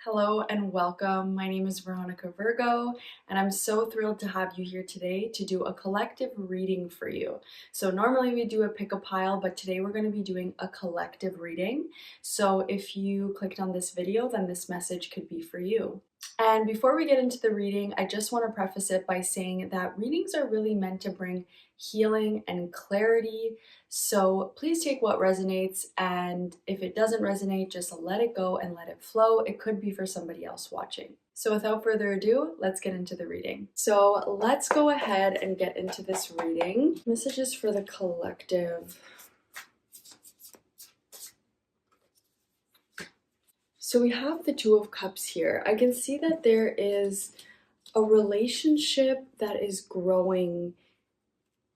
Hello and welcome. My name is Veronica Virgo, and I'm so thrilled to have you here today to do a collective reading for you. So normally we do a pick a pile, but today we're going to be doing a collective reading. So if you clicked on this video, then this message could be for you. And before we get into the reading, I just want to preface it by saying that readings are really meant to bring healing and clarity. So please take what resonates, and if it doesn't resonate, just let it go and let it flow. It could be for somebody else watching. So without further ado, let's get into the reading. So let's go ahead and get into this reading. Messages for the collective. So we have the Two of Cups here. I can see that there is a relationship that is growing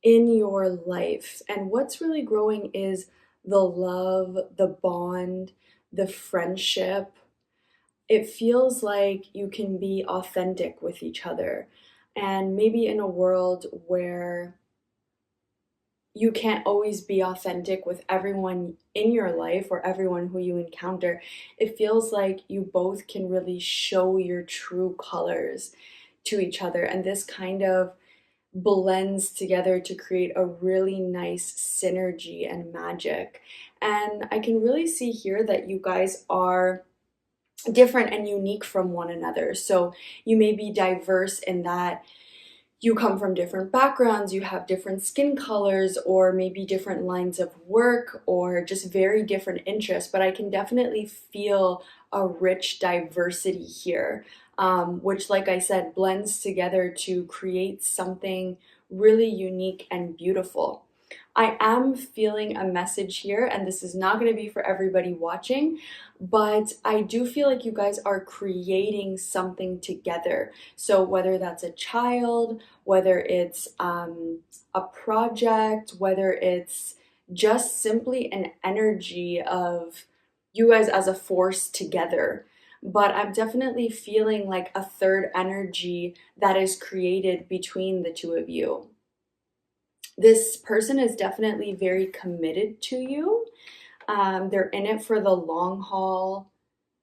in your life. And what's really growing is the love, the bond, the friendship. It feels like you can be authentic with each other. And maybe in a world where you can't always be authentic with everyone in your life or everyone who you encounter, it feels like you both can really show your true colors to each other. And this kind of blends together to create a really nice synergy and magic. And I can really see here that you guys are different and unique from one another. So you may be diverse in that you come from different backgrounds, you have different skin colors, or maybe different lines of work, or just very different interests. But I can definitely feel a rich diversity here, which, like I said, blends together to create something really unique and beautiful. I am feeling a message here, and this is not going to be for everybody watching, but I do feel like you guys are creating something together. So whether that's a child, whether it's a project, whether it's just simply an energy of you guys as a force together. But I'm definitely feeling like a third energy that is created between the two of you. This person is definitely very committed to you. They're in it for the long haul.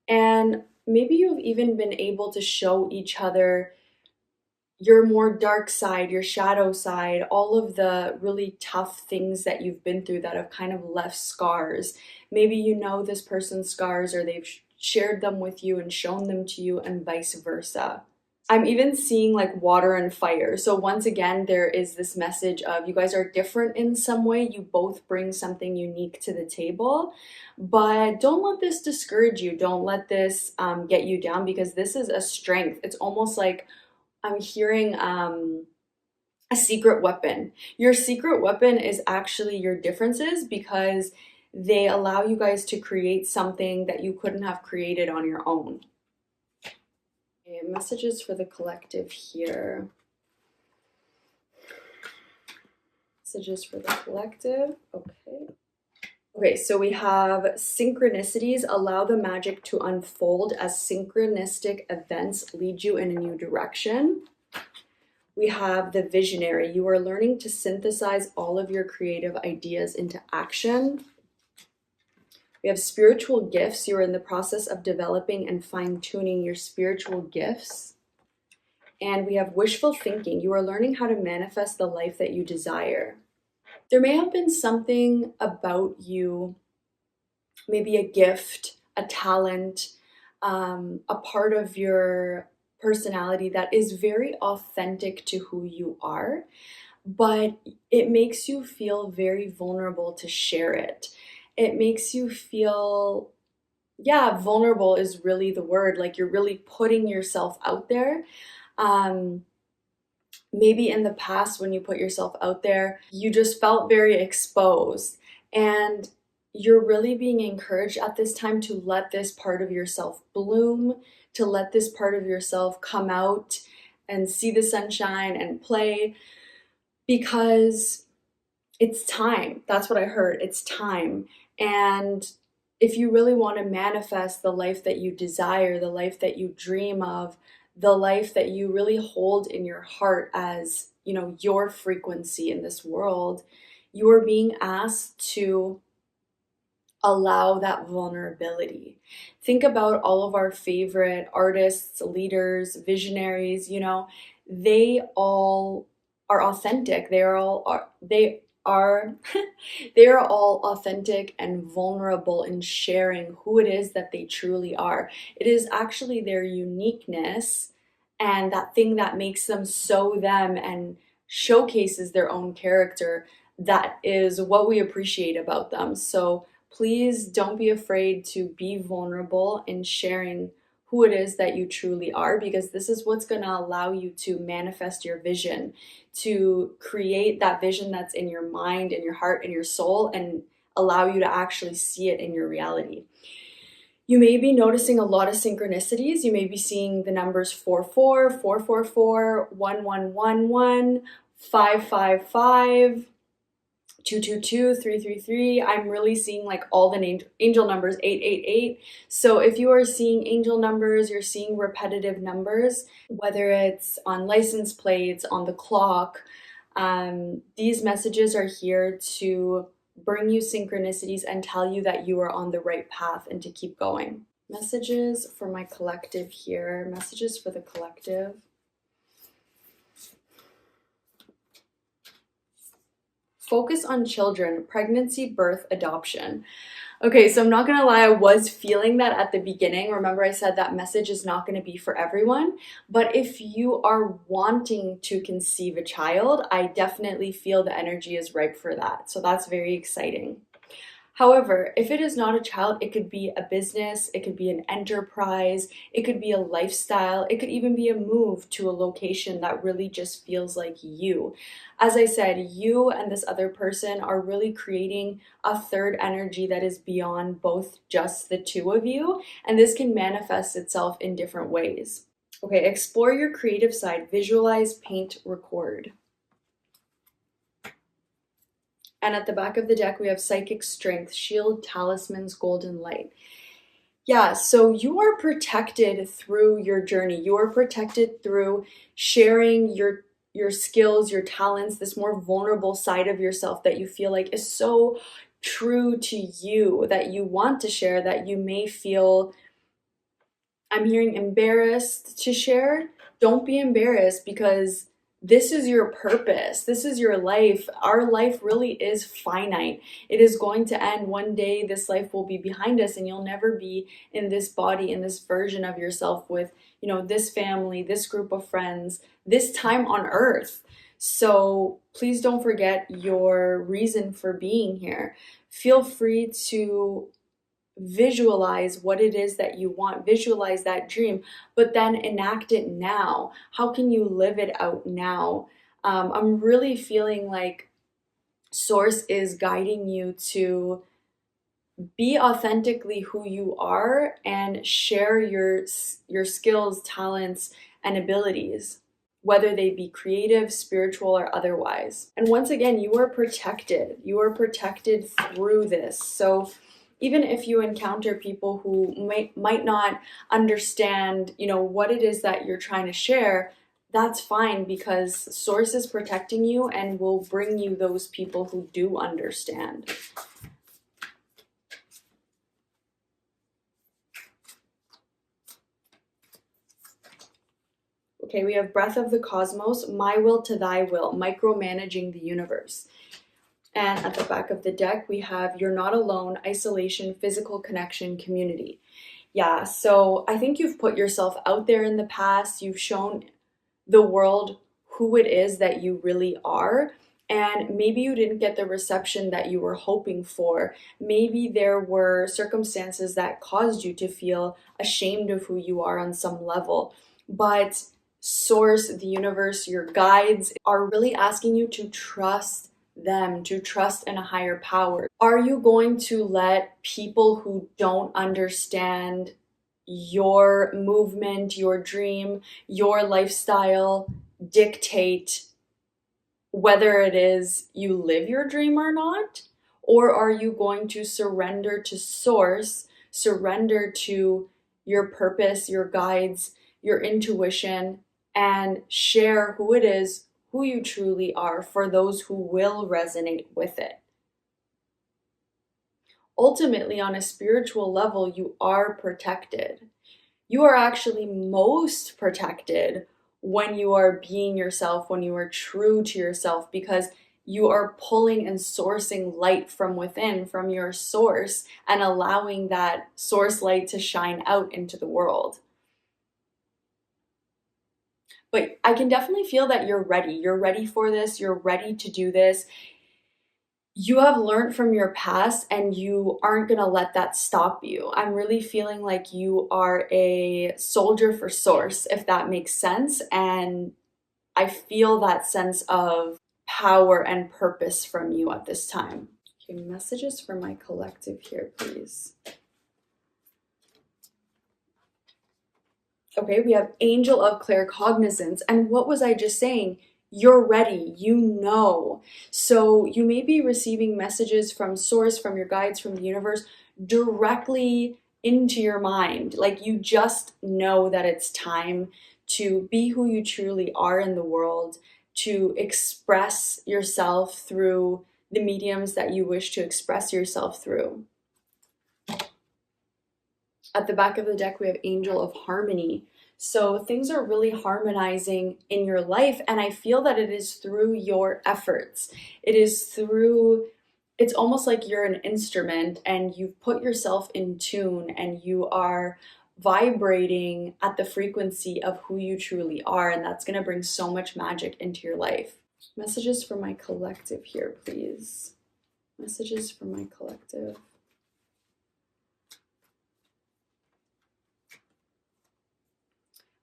And maybe you've even been able to show each other your more dark side, your shadow side, all of the really tough things that you've been through that have kind of left scars. Maybe you know this person's scars, or they've shared them with you and shown them to you, and vice versa. I'm even seeing like water and fire. So once again, there is this message of you guys are different in some way. You both bring something unique to the table, but don't let this discourage you. Don't let this get you down, because this is a strength. It's almost like I'm hearing a secret weapon. Your secret weapon is actually your differences, because they allow you guys to create something that you couldn't have created on your own. Okay, messages for the collective here. Messages for the collective. Okay, so we have synchronicities. Allow the magic to unfold as synchronistic events lead you in a new direction. We have the visionary. You are learning to synthesize all of your creative ideas into action. We have spiritual gifts. You are in the process of developing and fine-tuning your spiritual gifts. And we have wishful thinking. You are learning how to manifest the life that you desire. There may have been something about you, maybe a gift, a talent, a part of your personality that is very authentic to who you are, but it makes you feel very vulnerable to share it. It makes you feel, yeah, vulnerable is really the word. Like you're really putting yourself out there. Maybe in the past when you put yourself out there, you just felt very exposed, and you're really being encouraged at this time to let this part of yourself bloom, to let this part of yourself come out and see the sunshine and play, because it's time. That's what I heard. It's time. And if you really want to manifest the life that you desire, the life that you dream of, the life that you really hold in your heart as, you know, your frequency in this world, you are being asked to allow that vulnerability. Think about all of our favorite artists, leaders, visionaries, they all are authentic. They are all authentic and vulnerable in sharing who it is that they truly are. It is actually their uniqueness and that thing that makes them so them and showcases their own character that is what we appreciate about them. So please don't be afraid to be vulnerable in sharing who it is that you truly are, because this is what's going to allow you to manifest your vision, to create that vision that's in your mind, in your heart, in your soul, and allow you to actually see it in your reality. You may be noticing a lot of synchronicities. You may be seeing the numbers 44, 444, 1111, 555, 222, 333. I'm really seeing like all the angel numbers, 888. So if you are seeing angel numbers, you're seeing repetitive numbers, whether it's on license plates, on the clock, these messages are here to bring you synchronicities and tell you that you are on the right path and to keep going. Messages for my collective here, messages for the collective. Focus on children, pregnancy, birth, adoption. Okay, so I'm not gonna lie, I was feeling that at the beginning. Remember I said that message is not gonna be for everyone, but if you are wanting to conceive a child, I definitely feel the energy is ripe for that. So that's very exciting. However, if it is not a child, it could be a business, it could be an enterprise, it could be a lifestyle, it could even be a move to a location that really just feels like you. As I said, you and this other person are really creating a third energy that is beyond both just the two of you, and this can manifest itself in different ways. Okay, explore your creative side, visualize, paint, record. And at the back of the deck, we have Psychic Strength, Shield, Talismans, Golden Light. Yeah, so you are protected through your journey. You are protected through sharing your skills, your talents, this more vulnerable side of yourself that you feel like is so true to you, that you want to share, that you may feel, I'm hearing, embarrassed to share. Don't be embarrassed, because this is your purpose. This is your life. Our life really is finite. It is going to end one day. This life will be behind us and you'll never be in this body, in this version of yourself with, this family, this group of friends, this time on earth. So please don't forget your reason for being here. Feel free to visualize what it is that you want, visualize that dream, but then enact it now. How can you live it out now? I'm really feeling like Source is guiding you to be authentically who you are and share your skills, talents, and abilities, whether they be creative, spiritual, or otherwise. And once again, you are protected. You are protected through this. So even if you encounter people who might not understand, what it is that you're trying to share, that's fine, because Source is protecting you and will bring you those people who do understand. Okay, we have Breath of the Cosmos, My Will to Thy Will, micromanaging the universe. And at the back of the deck, we have You're Not Alone, Isolation, Physical Connection, Community. Yeah, so I think you've put yourself out there in the past. You've shown the world who it is that you really are. And maybe you didn't get the reception that you were hoping for. Maybe there were circumstances that caused you to feel ashamed of who you are on some level. But Source, the universe, your guides are really asking you to trust them, to trust in a higher power. Are you going to let people who don't understand your movement, your dream, your lifestyle dictate whether it is you live your dream or not? Or are you going to surrender to Source, surrender to your purpose, your guides, your intuition, and share who it is, who you truly are, for those who will resonate with it? ultimately, on a spiritual level, you are protected. You are actually most protected when you are being yourself, when you are true to yourself, because you are pulling and sourcing light from within, from your source, and allowing that source light to shine out into the world. But I can definitely feel that you're ready. You're ready for this. You're ready to do this. You have learned from your past and you aren't going to let that stop you. I'm really feeling like you are a soldier for source, if that makes sense. And I feel that sense of power and purpose from you at this time. Okay, messages for my collective here, please. Okay, we have Angel of Claircognizance. And what was I just saying? You're ready, you know. So you may be receiving messages from source, from your guides, from the universe, directly into your mind. Like you just know that it's time to be who you truly are in the world, to express yourself through the mediums that you wish to express yourself through. At the back of the deck, we have Angel of Harmony. So things are really harmonizing in your life. And I feel that it is through your efforts. It's almost like you're an instrument and you've put yourself in tune and you are vibrating at the frequency of who you truly are. And that's going to bring so much magic into your life. Messages for my collective here, please. Messages for my collective.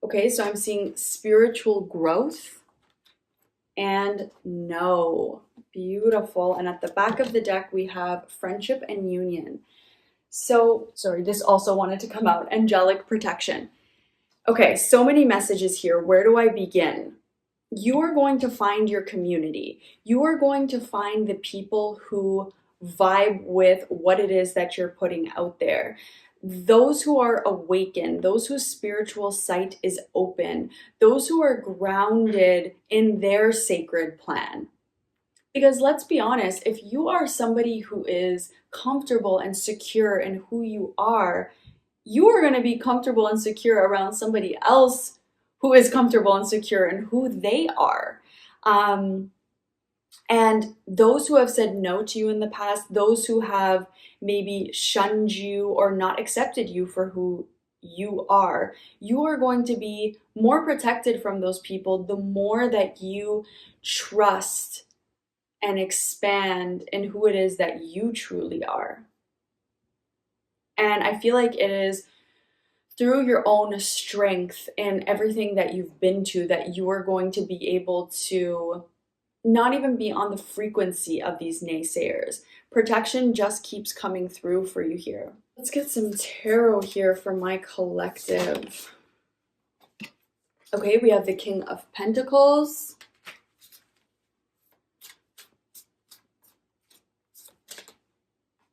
Okay, so I'm seeing spiritual growth and no. Beautiful. And at the back of the deck, we have friendship and union. So, sorry, this also wanted to come out. Angelic protection. Okay, so many messages here. Where do I begin? You are going to find your community. You are going to find the people who vibe with what it is that you're putting out there. Those who are awakened, those whose spiritual sight is open, those who are grounded in their sacred plan. Because let's be honest, if you are somebody who is comfortable and secure in who you are going to be comfortable and secure around somebody else who is comfortable and secure in who they are. And those who have said no to you in the past, those who have maybe shunned you or not accepted you for who you are going to be more protected from those people the more that you trust and expand in who it is that you truly are. And I feel like it is through your own strength and everything that you've been to that you are going to be able to not even be on the frequency of these naysayers. Protection just keeps coming through for you here. Let's get some tarot here for my collective. Okay, we have the King of Pentacles.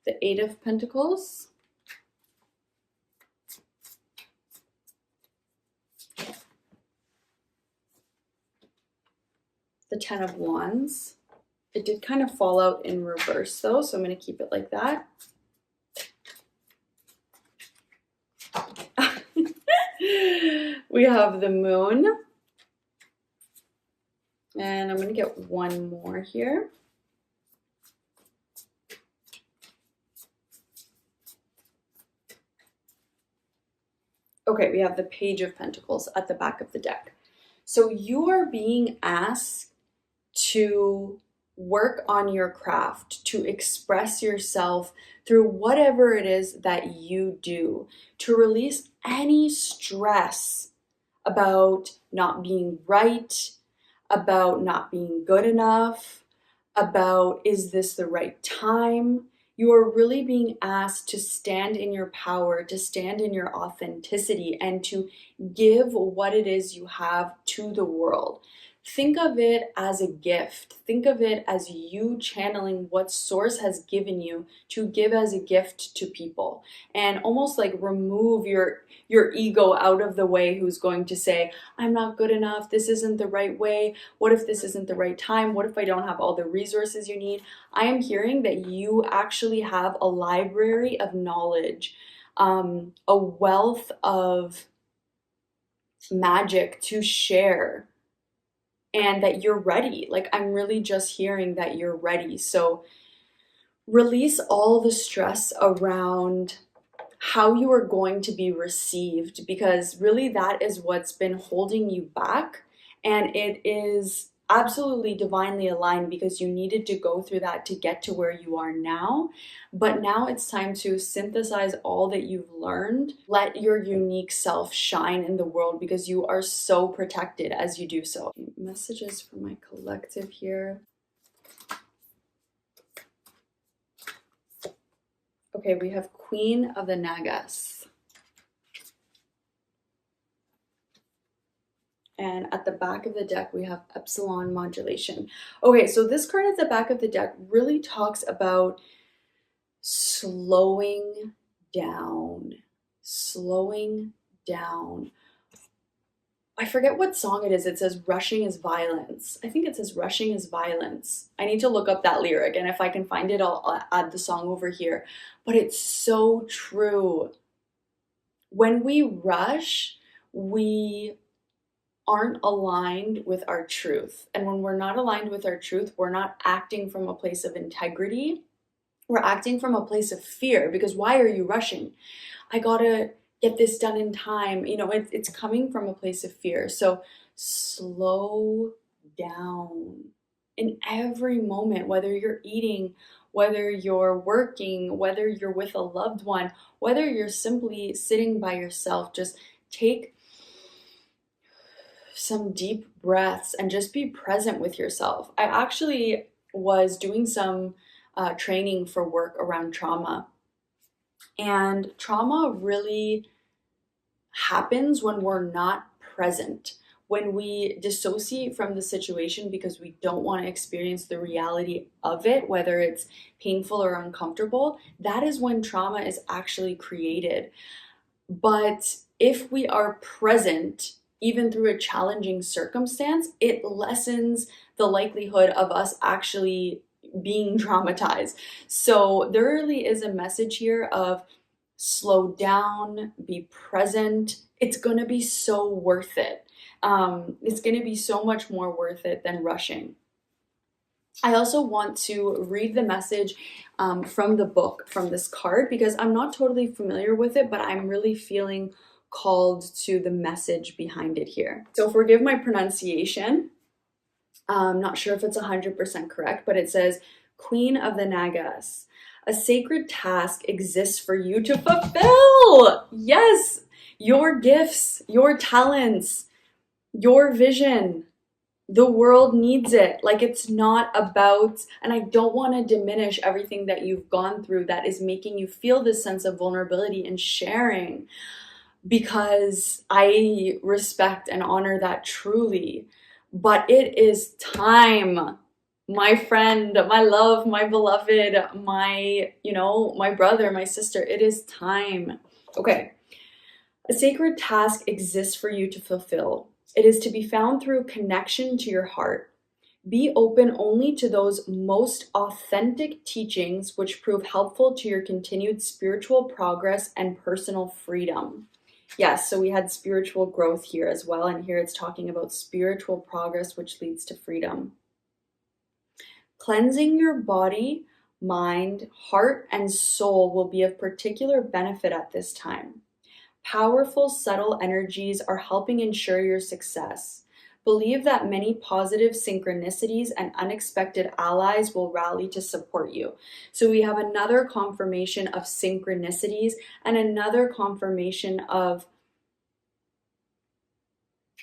The Eight of Pentacles. The Ten of Wands. It did kind of fall out in reverse though, so I'm going to keep it like that. We have the Moon. And I'm going to get one more here. Okay, we have the Page of Pentacles at the back of the deck. So you are being asked to work on your craft, to express yourself through whatever it is that you do, to release any stress about not being right, about not being good enough, about is this the right time? You are really being asked to stand in your power, to stand in your authenticity, and to give what it is you have to the world. Think of it as a gift. Think of it as you channeling what source has given you to give as a gift to people, and almost like remove your ego out of the way, who's going to say, I'm not good enough, this isn't the right way, what if this isn't the right time, what if I don't have all the resources you need. I am hearing that you actually have a library of knowledge, a wealth of magic to share, and that you're ready. Like, I'm really just hearing that you're ready. So release all the stress around how you are going to be received, because really that is what's been holding you back. And it is absolutely divinely aligned, because you needed to go through that to get to where you are now. But now it's time to synthesize all that you've learned. Let your unique self shine in the world, because you are so protected as you do so. Messages for my collective here. Okay, we have Queen of the Nagas. And at the back of the deck, we have Epsilon Modulation. Okay, so this card at the back of the deck really talks about slowing down. Slowing down. I forget what song it is. It says rushing is violence. I think it says rushing is violence. I need to look up that lyric, and if I can find it, I'll add the song over here. But it's so true. When we rush, we aren't aligned with our truth. And when we're not aligned with our truth, we're not acting from a place of integrity. We're acting from a place of fear, because why are you rushing? I gotta get this done in time. You know, it's coming from a place of fear. So slow down in every moment, whether you're eating, whether you're working, whether you're with a loved one, whether you're simply sitting by yourself. Just take some deep breaths and just be present with yourself. I actually was doing some training for work around trauma. And trauma really happens when we're not present, when we dissociate from the situation because we don't want to experience the reality of it, whether it's painful or uncomfortable. That is when trauma is actually created. But if we are present, even through a challenging circumstance, it lessens the likelihood of us actually being traumatized. So there really is a message here of slow down, be present. It's going to be so worth it. It's going to be so much more worth it than rushing. I also want to read the message from the book, from this card, because I'm not totally familiar with it, but I'm really feeling called to the message behind it here. So forgive my pronunciation. I'm not sure if it's 100% correct, but it says, Queen of the Nagas. A sacred task exists for you to fulfill. Yes, your gifts, your talents, your vision. The world needs it. Like, it's not about, and I don't want to diminish everything that you've gone through that is making you feel this sense of vulnerability and sharing, because I respect and honor that truly. But it is time, my friend, my love, my beloved, my, my brother, my sister. It is time. Okay. A sacred task exists for you to fulfill. It is to be found through connection to your heart. Be open only to those most authentic teachings which prove helpful to your continued spiritual progress and personal freedom. Yes, so we had spiritual growth here as well, and here it's talking about spiritual progress which leads to freedom. Cleansing your body, mind, heart, and soul will be of particular benefit at this time. Powerful, subtle energies are helping ensure your success. Believe that many positive synchronicities and unexpected allies will rally to support you. So we have another confirmation of synchronicities and another confirmation of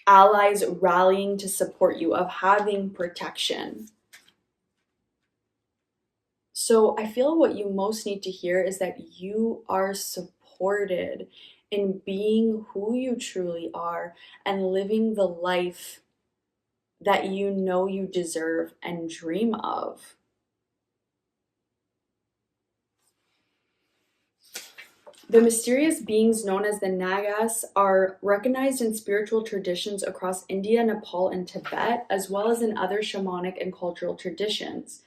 allies rallying to support you, of having protection. So I feel what you most need to hear is that you are supported in being who you truly are and living the life that you know you deserve and dream of. The mysterious beings known as the Nagas are recognized in spiritual traditions across India, Nepal, and Tibet, as well as in other shamanic and cultural traditions.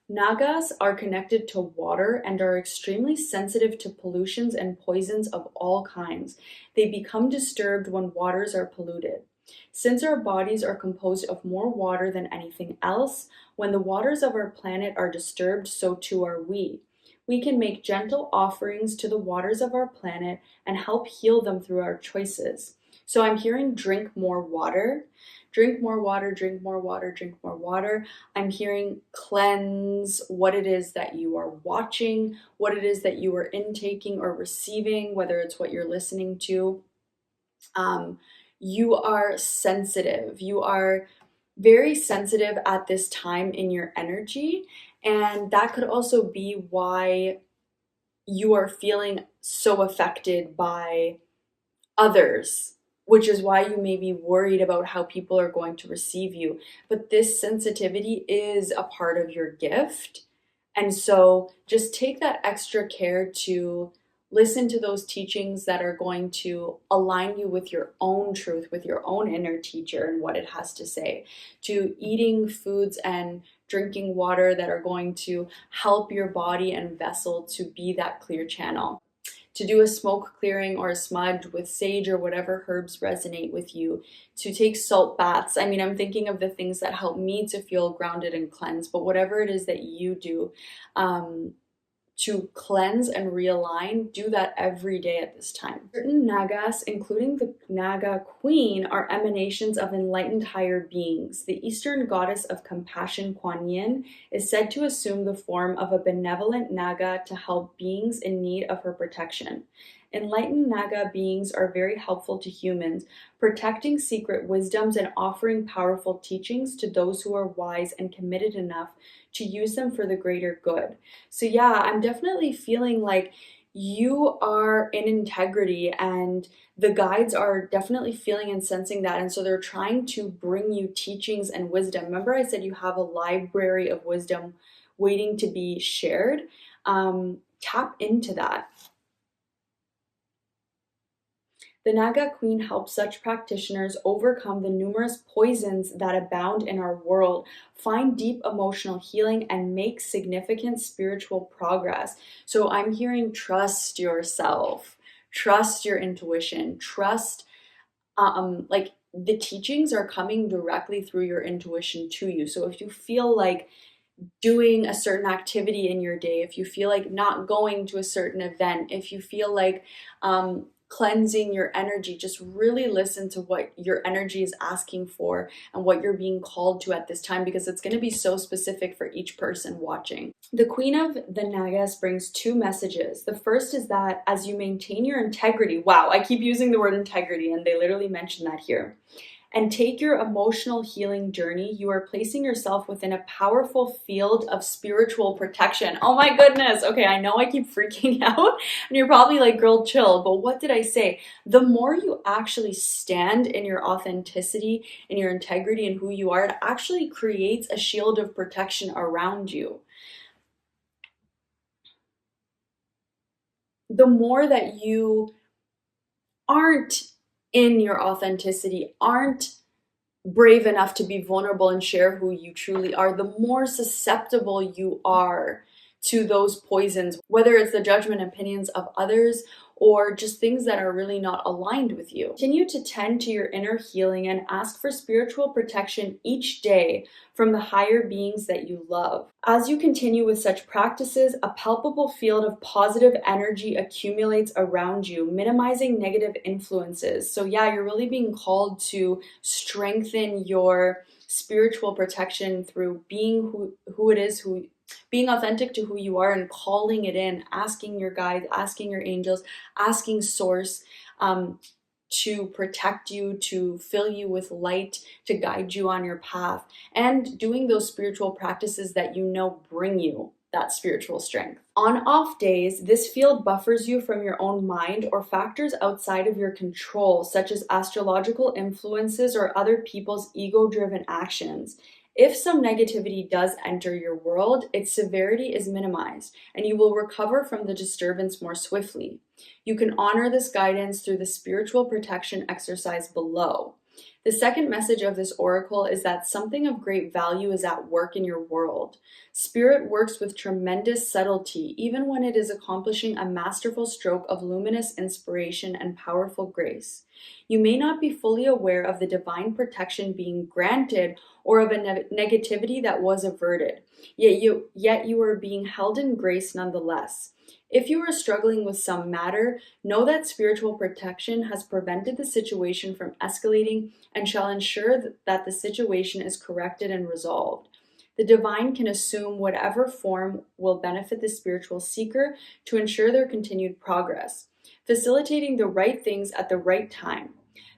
Nagas are connected to water and are extremely sensitive to pollutions and poisons of all kinds. They become disturbed when waters are polluted. Since our bodies are composed of more water than anything else, when the waters of our planet are disturbed, so too are we. We can make gentle offerings to the waters of our planet and help heal them through our choices. So I'm hearing drink more water. Drink more water, drink more water, drink more water. I'm hearing cleanse what it is that you are watching, what it is that you are intaking or receiving, whether it's what you're listening to. You are sensitive. You are very sensitive at this time in your energy. And that could also be why you are feeling so affected by others, which is why you may be worried about how people are going to receive you. But this sensitivity is a part of your gift. And so just take that extra care to listen to those teachings that are going to align you with your own truth, with your own inner teacher and what it has to say, to eating foods and drinking water that are going to help your body and vessel to be that clear channel, to do a smoke clearing or a smudge with sage or whatever herbs resonate with you, to take salt baths. I mean, I'm thinking of the things that help me to feel grounded and cleansed, but whatever it is that you do to cleanse and realign, do that every day at this time. Certain Nagas, including the Naga Queen, are emanations of enlightened higher beings. The Eastern goddess of compassion, Kuan Yin, is said to assume the form of a benevolent Naga to help beings in need of her protection. Enlightened Naga beings are very helpful to humans, protecting secret wisdoms and offering powerful teachings to those who are wise and committed enough to use them for the greater good. So yeah, I'm definitely feeling like you are in integrity, and the guides are definitely feeling and sensing that. And so they're trying to bring you teachings and wisdom. Remember I said you have a library of wisdom waiting to be shared? Tap into that. The Naga Queen helps such practitioners overcome the numerous poisons that abound in our world, find deep emotional healing, and make significant spiritual progress. So I'm hearing trust yourself, trust your intuition, trust, like the teachings are coming directly through your intuition to you. So if you feel like doing a certain activity in your day, if you feel like not going to a certain event, if you feel like cleansing your energy, just really listen to what your energy is asking for and what you're being called to at this time, because it's going to be so specific for each person watching. The Queen of the Nagas brings two messages. The first is that as you maintain your integrity, wow, I keep using the word integrity and they literally mention that here, and take your emotional healing journey, you are placing yourself within a powerful field of spiritual protection. Oh my goodness. Okay, I know I keep freaking out and you're probably like, girl, chill. But what did I say? The more you actually stand in your authenticity, in your integrity, and who you are, it actually creates a shield of protection around you. The more that you aren't in your authenticity, aren't brave enough to be vulnerable and share who you truly are, the more susceptible you are to those poisons, whether it's the judgment and opinions of others or just things that are really not aligned with you. Continue to tend to your inner healing and ask for spiritual protection each day from the higher beings that you love. As you continue with such practices, a palpable field of positive energy accumulates around you, minimizing negative influences. So yeah, you're really being called to strengthen your spiritual protection through being who it is, being authentic to who you are and calling it in, asking your guides, asking your angels, asking source to protect you, to fill you with light, to guide you on your path, and doing those spiritual practices that you know bring you that spiritual strength. On off days, this field buffers you from your own mind or factors outside of your control, such as astrological influences or other people's ego-driven actions. If some negativity does enter your world, its severity is minimized, and you will recover from the disturbance more swiftly. You can honor this guidance through the spiritual protection exercise below. The second message of this oracle is that something of great value is at work in your world. Spirit works with tremendous subtlety, even when it is accomplishing a masterful stroke of luminous inspiration and powerful grace. You may not be fully aware of the divine protection being granted or of a negativity that was averted, yet you are being held in grace nonetheless. If you are struggling with some matter, know that spiritual protection has prevented the situation from escalating and shall ensure that the situation is corrected and resolved. The divine can assume whatever form will benefit the spiritual seeker to ensure their continued progress, facilitating the right things at the right time.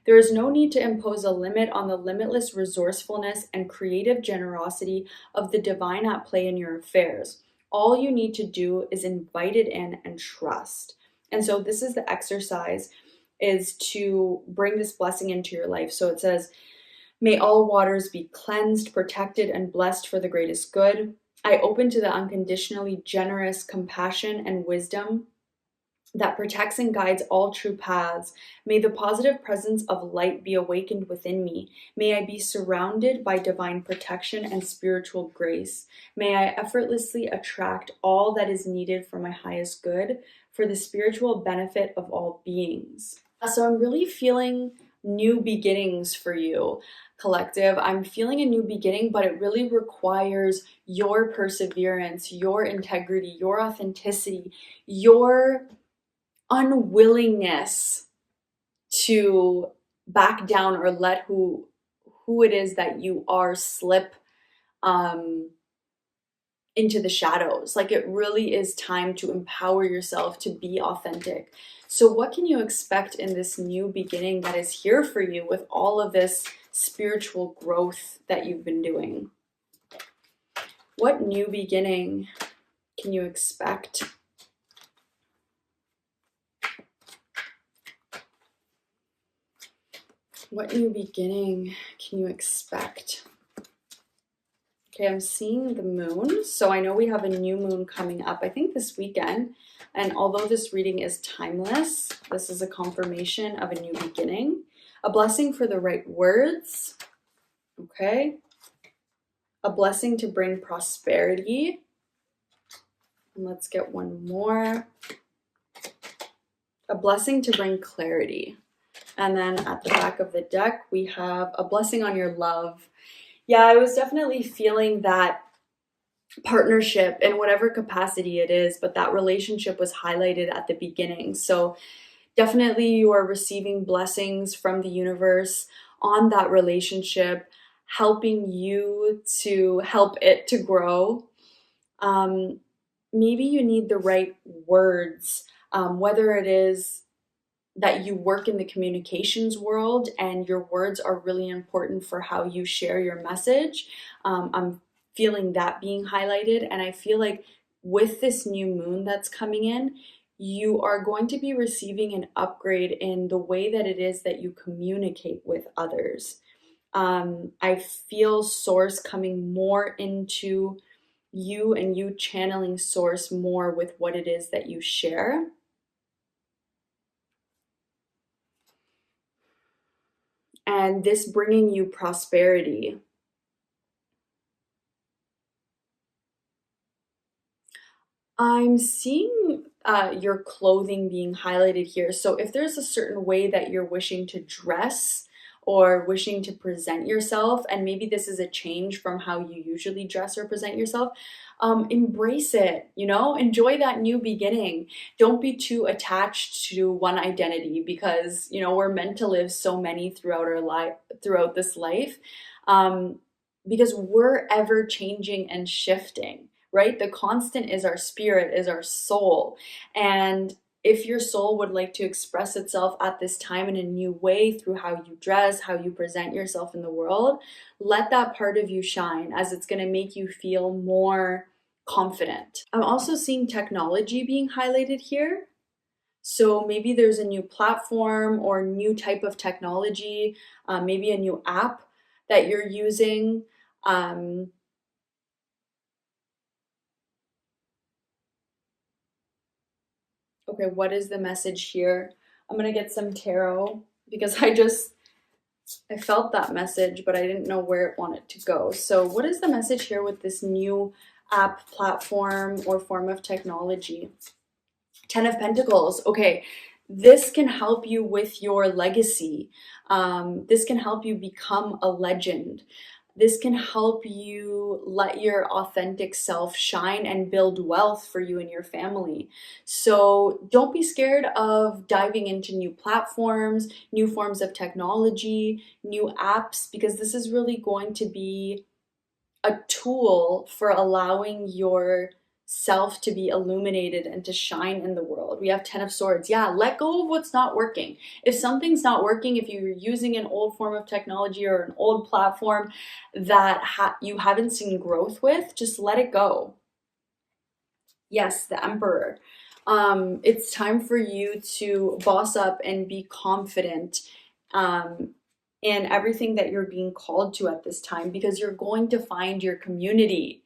There is no need to impose a limit on the limitless resourcefulness and creative generosity of the divine at play in your affairs. All you need to do is invite it in and trust. And so this is the exercise, is to bring this blessing into your life. So it says, may all waters be cleansed, protected, and blessed for the greatest good. I open to the unconditionally generous compassion and wisdom that protects and guides all true paths. May the positive presence of light be awakened within me. May I be surrounded by divine protection and spiritual grace. May I effortlessly attract all that is needed for my highest good, for the spiritual benefit of all beings. So I'm really feeling new beginnings for you, collective. I'm feeling a new beginning, but it really requires your perseverance, your integrity, your authenticity, your unwillingness to back down or let who it is that you are slip into the shadows. Like, it really is time to empower yourself to be authentic. So what can you expect in this new beginning that is here for you with all of this spiritual growth that you've been doing? What new beginning can you expect? What new beginning can you expect? Okay, I'm seeing the moon. So I know we have a new moon coming up, I think this weekend. And although this reading is timeless, this is a confirmation of a new beginning. A blessing for the right words. Okay. A blessing to bring prosperity. And let's get one more. A blessing to bring clarity. And then at the back of the deck, we have a blessing on your love. Yeah, I was definitely feeling that partnership in whatever capacity it is, but that relationship was highlighted at the beginning. So definitely you are receiving blessings from the universe on that relationship, helping you to help it to grow. Maybe you need the right words, whether it is that you work in the communications world and your words are really important for how you share your message. I'm feeling that being highlighted, and I feel like with this new moon that's coming in, you are going to be receiving an upgrade in the way that it is that you communicate with others. I feel source coming more into you and you channeling source more with what it is that you share. And this bringing you prosperity. I'm seeing your clothing being highlighted here. So if there's a certain way that you're wishing to dress or wishing to present yourself, and maybe this is a change from how you usually dress or present yourself, embrace it, enjoy that new beginning. Don't be too attached to one identity, because, we're meant to live so many throughout our life, throughout this life, because we're ever changing and shifting, right? The constant is our spirit, is our soul. And if your soul would like to express itself at this time in a new way through how you dress, how you present yourself in the world, let that part of you shine, as it's going to make you feel more confident. I'm also seeing technology being highlighted here. So maybe there's a new platform or new type of technology, maybe a new app that you're using. Okay, what is the message here? I'm gonna get some tarot because I felt that message, but I didn't know where it wanted to go. So what is the message here with this new app, platform, or form of technology? Ten of Pentacles. Okay, this can help you with your legacy. This can help you become a legend. This can help you let your authentic self shine and build wealth for you and your family. So don't be scared of diving into new platforms, new forms of technology, new apps, because this is really going to be a tool for allowing your self to be illuminated and to shine in the world. We have 10 of Swords. Yeah, let go of what's not working. If something's not working, if you're using an old form of technology or an old platform that you haven't seen growth with, just let it go. Yes, the Emperor. It's time for you to boss up and be confident in everything that you're being called to at this time, because you're going to find your community.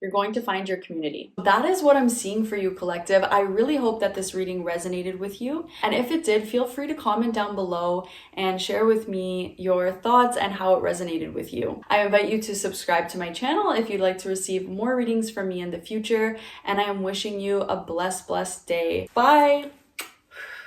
You're going to find your community. That is what I'm seeing for you, collective. I really hope that this reading resonated with you. And if it did, feel free to comment down below and share with me your thoughts and how it resonated with you. I invite you to subscribe to my channel if you'd like to receive more readings from me in the future. And I am wishing you a blessed day. Bye!